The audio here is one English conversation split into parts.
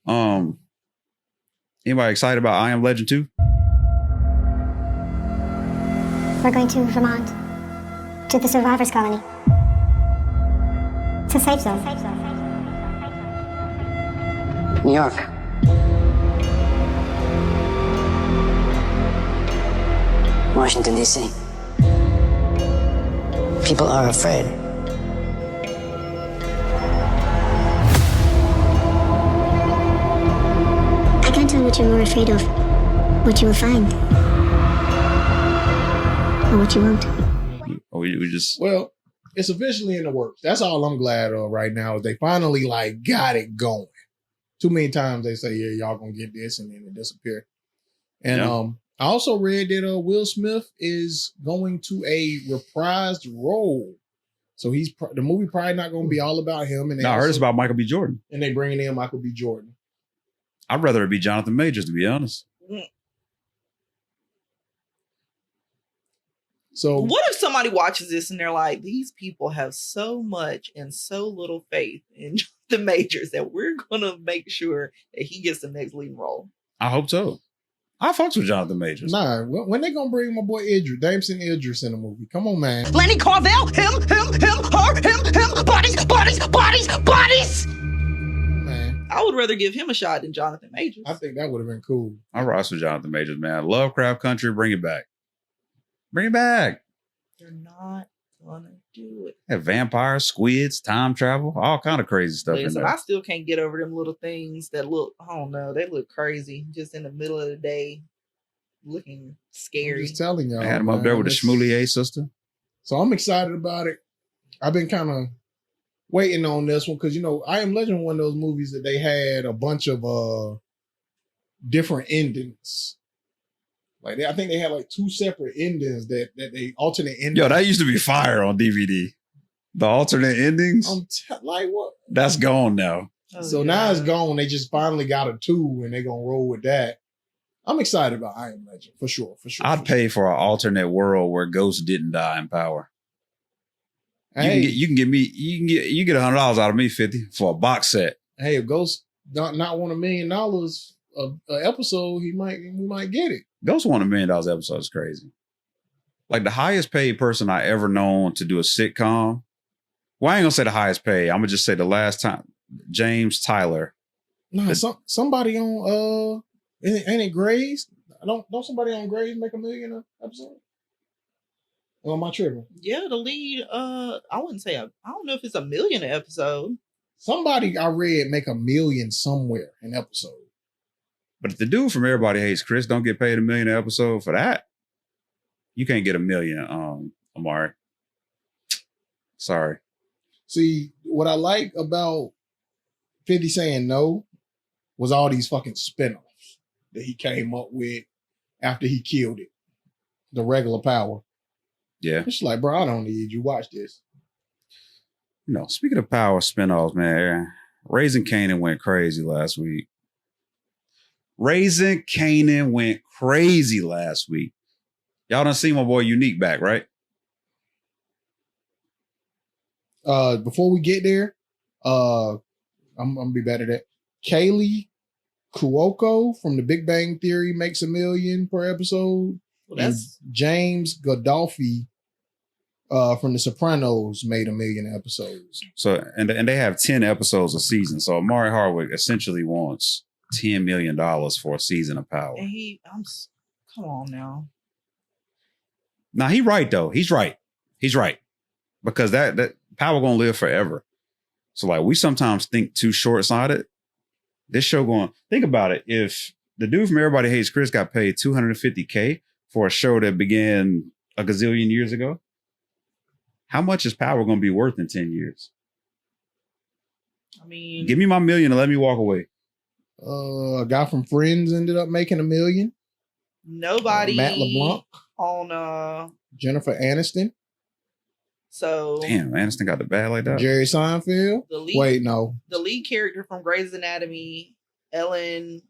Anybody excited about I Am Legend 2? We're going to Vermont, to the survivors' colony. It's a safe zone. New York. Washington, D.C. People are afraid. I can't tell what you're more afraid of, what you will find, or what you won't. Or we just... Well, it's officially in the works. That's all I'm glad of right now is they finally like got it going. Too many times they say, yeah, y'all gonna get this, and then it disappear. And I also read that Will Smith is going to a reprised role. So the movie probably not going to be all about him. And I heard it's about Michael B. Jordan. And they bringing in Michael B. Jordan. I'd rather it be Jonathan Majors, to be honest. So what if somebody watches this and they're like, these people have so much and so little faith in the Majors that we're going to make sure that he gets the next leading role? I hope so. I fucks with Jonathan Majors. Nah, when they gonna bring my boy Damson Idris in the movie? Come on, man. Lenny Carvel, him, her, bodies. Man, I would rather give him a shot than Jonathan Majors. I think that would have been cool. I rock with Jonathan Majors, man. Lovecraft Country, bring it back. Bring it back. They're not gonna do it. Have vampires, squids, time travel, all kind of crazy stuff in there. I still can't get over them little things that look, I don't know, they look crazy just in the middle of the day, looking scary. I'm just telling y'all. I had him up there with the Shmulier sister. So I'm excited about it. I've been kind of waiting on this one because, I Am Legend was one of those movies that they had a bunch of different endings. Like I think they had like 2 separate endings that they alternate endings. Yo, that used to be fire on DVD. The alternate endings. Like what? That's gone now. So now it's gone. They just finally got a 2 and they're gonna roll with that. I'm excited about I Am Legend for sure. I'd pay for an alternate world where Ghost didn't die in power. Hey, you can get $100 out of me, 50 for a box set. Hey, if Ghost not won $1 million an episode, we might get it. Ghost won $1 million episode is crazy. Like the highest paid person I ever known to do a sitcom. Well, I ain't gonna say the highest paid. I'm gonna just say the last time, James Tyler. Nah, somebody on ain't it Grey's? Don't somebody on Grey's make $1 million an episode? Or am I tripping? Yeah, the lead. I wouldn't say I don't know if it's $1 million an episode. Somebody I read make $1 million somewhere an episode. But if the dude from Everybody Hates Chris don't get paid $1 million an episode for that, you can't get $1 million, Amari. Sorry. See, what I like about 50 saying no was all these fucking spinoffs that he came up with after he killed it. The regular Power. Yeah. It's like, bro, I don't need you. Watch this. Speaking of Power spinoffs, man, Raising Kanan went crazy last week. Y'all done seen my boy Unique back, right? Before we get there, I'm gonna be better at that. Kaylee Cuoco from The Big Bang Theory makes $1 million per episode. Well, that's James Gandolfini from The Sopranos made $1 million episodes. So and they have 10 episodes a season. So Amari Hardwick essentially wants $10 million for a season of Power. And come on now. Now he right though. He's right. Because that Power gonna live forever. So like we sometimes think too short-sighted. This show think about it. If the dude from Everybody Hates Chris got paid $250K for a show that began a gazillion years ago, how much is Power gonna be worth in 10 years? I mean, give me my $1 million and let me walk away. A guy from Friends ended up making $1 million. Nobody Matt LeBlanc on Jennifer Aniston. So damn, Aniston got the bag like that. Jerry Seinfeld. No. The lead character from Grey's Anatomy, Ellen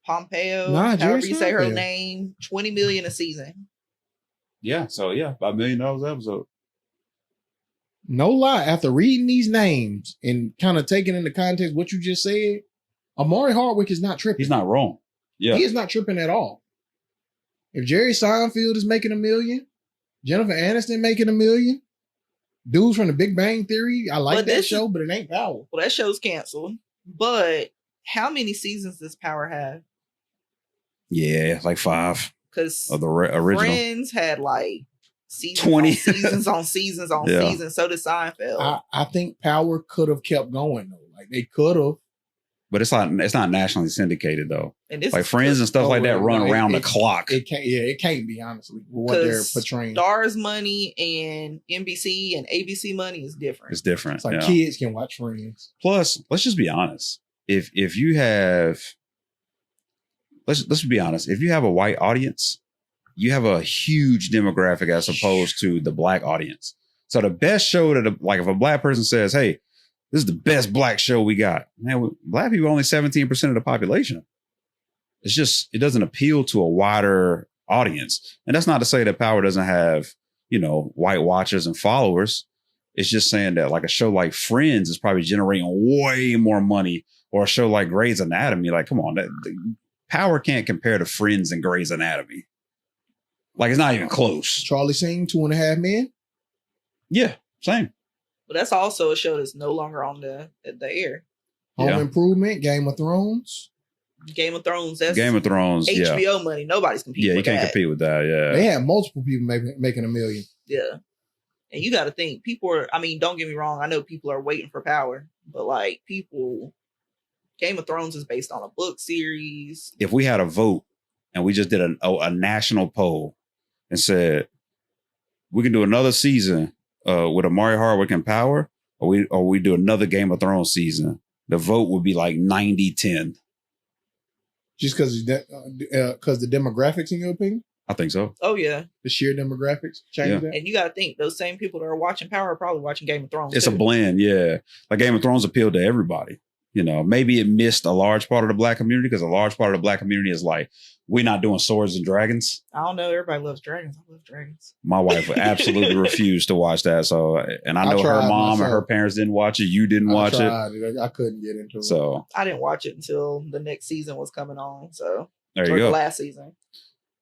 Pompeo, Jerry however you say her Seinfeld. name, $20 million a season. Yeah, so yeah, about $1 million episode. No lie. After reading these names and kind of taking into context what you just said, Amari Hardwick is not tripping. He's not wrong. Yeah. He is not tripping at all. If Jerry Seinfeld is making $1 million, Jennifer Aniston making $1 million, dudes from the Big Bang Theory, I like that show, but it ain't Power. Well, that show's canceled. But how many seasons does Power have? Yeah, like 5 Because of the original. Friends had like seasons 20 on seasons on seasons on Yeah. seasons. So did Seinfeld. I think Power could have kept going though. Like they could have. But it's not nationally syndicated though. And this Like is Friends and stuff like that run around the it, clock. It can't be honestly what they're 'cause portraying. Stars money and NBC and ABC money is different. It's different. It's like yeah. kids can watch Friends. Plus, let's just be honest. If you have, let's be honest. If you have a white audience, you have a huge demographic as opposed to the black audience. So the best show that, like, if a black person says, "Hey, this is the best black show we got," man, black people are only 17% of the population. It's just, it doesn't appeal to a wider audience. And that's not to say that Power doesn't have, white watchers and followers. It's just saying that like a show like Friends is probably generating way more money, or a show like Grey's Anatomy. Like, come on, Power can't compare to Friends and Grey's Anatomy. Like, it's not even close. Charlie Sheen, 2.5 Men. Yeah, same. But that's also a show that's no longer on the air. Home Yeah. Improvement, Game of Thrones. Game of Thrones. That's Game of Thrones. Yeah, HBO money. Nobody's competing. you with can't that. compete with that. Yeah, They had multiple people making $1 million. Yeah. And you got to think, people are, don't get me wrong. I know people are waiting for Power, but like Game of Thrones is based on a book series. If we had a vote and we just did a national poll and said we can do another season with Amari Hardwick and Power, or we do another Game of Thrones season, the vote would be like 90-10. Just because the demographics, in your opinion, I think so. Oh yeah. the sheer demographics change that. And you got to think, those same people that are watching Power are probably watching Game of Thrones. It's too. a blend, yeah. Like Game of Thrones appealed to everybody. Maybe it missed a large part of the black community because a large part of the black community is like, we're not doing swords and dragons. I don't know. Everybody loves dragons. I love dragons. My wife would absolutely refuse to watch that. So, and I know her tried mom and myself. her parents didn't watch it. You didn't watch it. I couldn't get into it. So I didn't watch it until the next season was coming on. So there or you the go. last season.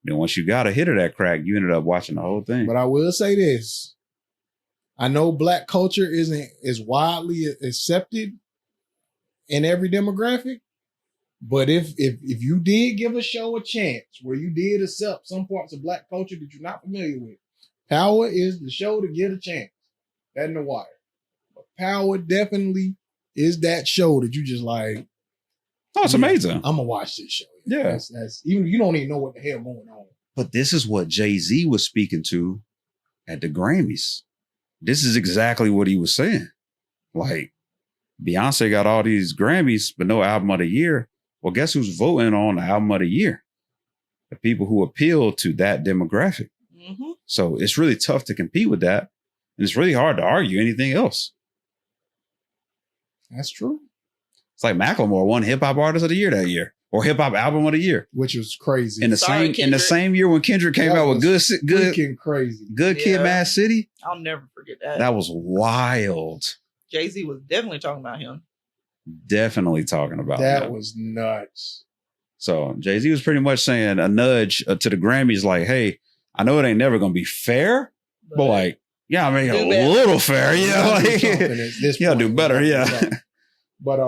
Then once you got a hit of that crack, you ended up watching the whole thing. But I will say this. I know black culture isn't as widely accepted in every demographic. But if you did give a show a chance where you did accept some parts of black culture that you're not familiar with, Power is the show to get a chance. That in The Wire. But Power definitely is that show that you just like, Oh, it's amazing. I'm gonna watch this show. Yeah. That's even you don't even know what the hell going on. But this is what Jay-Z was speaking to at the Grammys. This is exactly what he was saying. Like, Beyonce got all these Grammys, but no album of the year. Well, guess who's voting on the album of the year? The people who appeal to that demographic. Mm-hmm. So it's really tough to compete with that. And it's really hard to argue anything else. That's true. It's like Macklemore won Hip Hop Artist of the Year that year, or Hip Hop Album of the Year. Which was crazy. In the same year when Kendrick came That out with was good freaking crazy. Kid, Yeah. Mad City. I'll never forget that. That was wild. Jay-Z was definitely talking about him. Definitely talking about That was nuts. So Jay-Z was pretty much saying a nudge to the Grammys, like, hey, I know it ain't never gonna be fair, but like, yeah, I mean, Do a better. little fair, yeah. Gotta do Like, something at this yeah, do point. better, yeah. But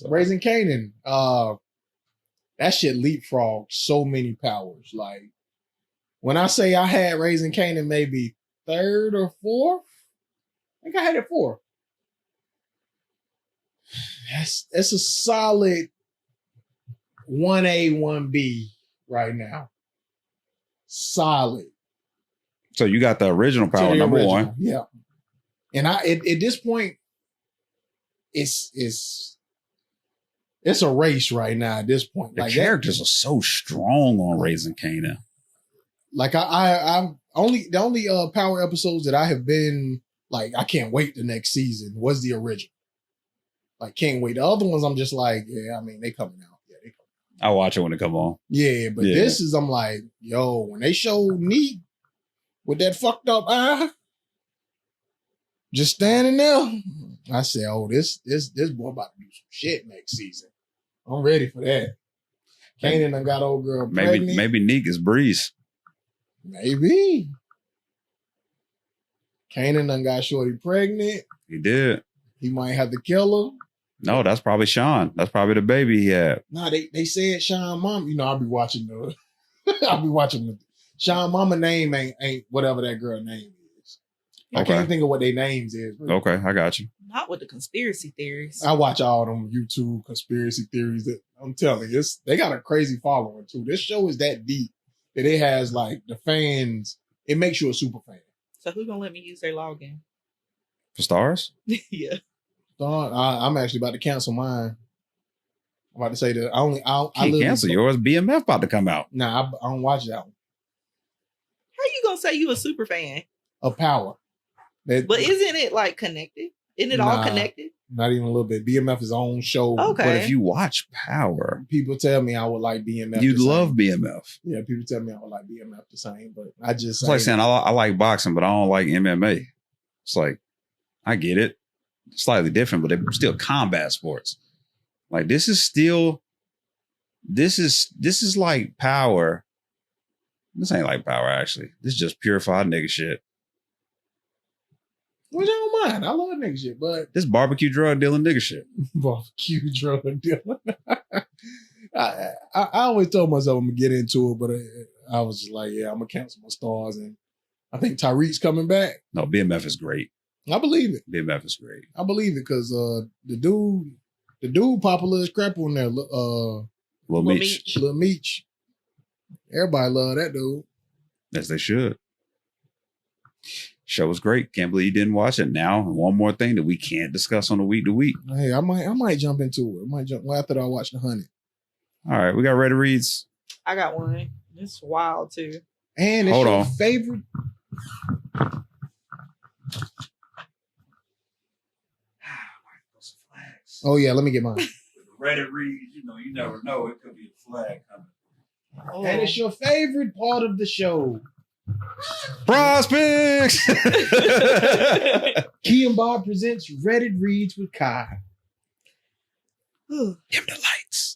Raising Kanan, that shit leapfrogged so many powers. Like when I say I had Raising Kanan maybe third or fourth, I think I had it fourth. That's a solid 1A, 1B right now. Solid. So you got the original To Power the number original, one. yeah. And at this point, it's a race right now. At this point, The like characters are so strong on Raising Kanan. like I'm only the only Power episodes that I have been like I can't wait the next season was the original. Like can't wait. The other ones I'm just like yeah. I mean they coming out. Yeah, they coming. I watch it when it come on. Yeah, but Yeah. this is I'm like yo when they show Neat with that fucked up eye, just standing there. I said, oh this boy about to do some shit next season. I'm ready for that. Kanan done got old girl pregnant. Maybe Neek is Breeze. Maybe. Kanan done got Shorty pregnant. He did. He might have to kill her. No, that's probably Sean. That's probably the baby he had. Nah, they said Sean Mama. You know, I'll be watching the Sean Mama name ain't whatever that girl name is. I can't think of what their names is. Bro. Okay, I got you. Not with the conspiracy theories. I watch all them YouTube conspiracy theories that I'm telling you, they got a crazy following too. This show is that deep that it has like the fans. It makes you a super fan. So who's gonna let me use their login? For stars? Yeah. I'm actually about to cancel mine. I'm about to say that I Can't cancel yours. BMF about to come out. Nah, I don't watch that one. How you gonna say you a super fan? Of Power. But isn't it like connected? Isn't it all connected? Not even a little bit. BMF is own show. Okay. But if you watch Power, people tell me I would like BMF. You'd love BMF. Yeah, people tell me I would like BMF the same, but I just it's like saying I like boxing, but I don't like MMA. It's like I get it, slightly different, but they're still combat sports. Like this is like Power. This ain't like Power actually. This is just purified nigga shit. Which I don't mind. I love nigga shit, but this barbecue drug dealing nigga shit. Barbecue drug dealing. I always told myself I'm gonna get into it, but I was just like, yeah, I'm gonna cancel my stars, and I think Tyreek's coming back. No, BMF is great. I believe it. BMF is great. I believe it because the dude popular as crap on there. Lil Meech. Everybody love that dude. As they should. Show was great. Can't believe you didn't watch it. Now, one more thing that we can't discuss on a week to week. Hey, I might jump into it. I might jump after I watch The Honey. All right, we got ready reads. I got one. It's wild too. And it's your favorite. Oh yeah, let me get mine. Reddit reads, you never know. It could be a flag coming. Oh. And it's your favorite part of the show. Prospects! Key and Bob presents Reddit Reads with Kai. Give the lights.